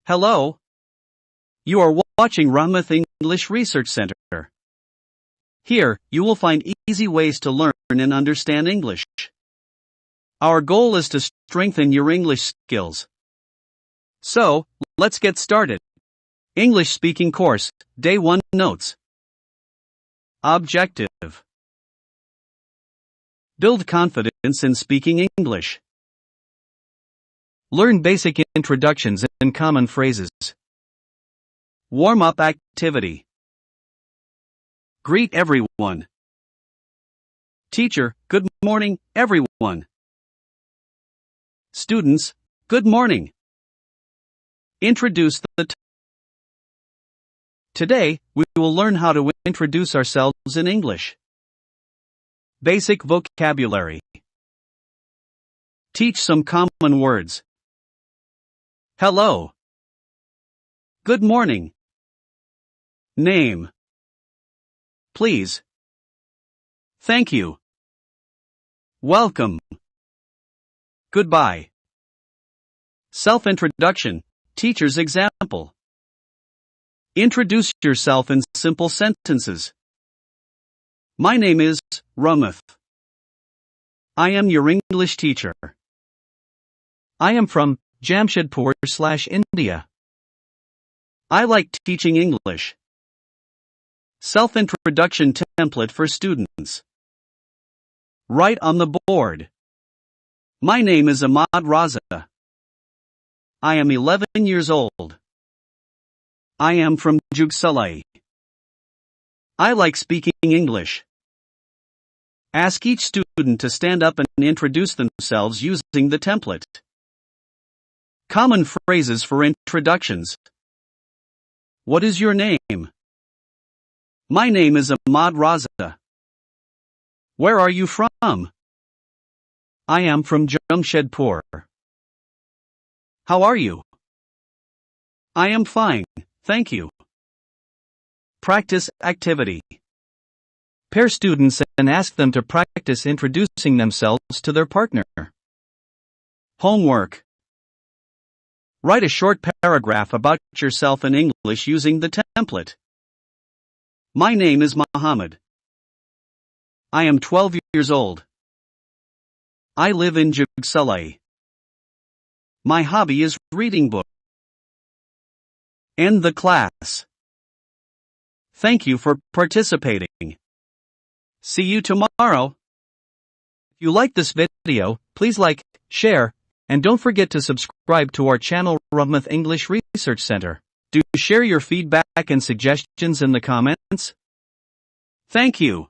Hello. You are watching Rahmat English Research Centre. Here, you will find easy ways to learn and understand English. Our goal is to strengthen your English skills. So, let's get started. English Speaking Course, Day 1 Notes. Objective: build confidence in speaking English. Learn basic introductions and common phrases. Warm-up activity. Greet everyone. Teacher, good morning, everyone. Students, good morning. Introduce the Today, we will learn how to introduce ourselves in English. Basic vocabulary. Teach some common words. Hello. Good morning. Name. Please. Thank you. Welcome. Goodbye. Self-introduction. Teacher's example. Introduce yourself in simple sentences. My name is Rahmat. I am your English teacher. I am from Jamshedpur/India. I like teaching English. Self-introduction template for students. Write on the board. My name is Ahmad Raza. I am 11 years old. I am from Jugsalai. I like speaking English. Ask each student to stand up and introduce themselves using the template. Common phrases for introductions. What is your name? My name is Ahmad Raza. Where are you from? I am from Jamshedpur. How are you? I am fine, thank you. Practice activity. Pair students and ask them to practice introducing themselves to their partner. Homework. Write a short paragraph about yourself in English using the template. My name is Muhammad. I am 12 years old. I live in Jugsalai. My hobby is reading books. End the class. Thank you for participating. See you tomorrow. If you like this video, please like, share, and don't forget to subscribe to our channel Rahmat English Research Centre. Do share your feedback and suggestions in the comments. Thank you.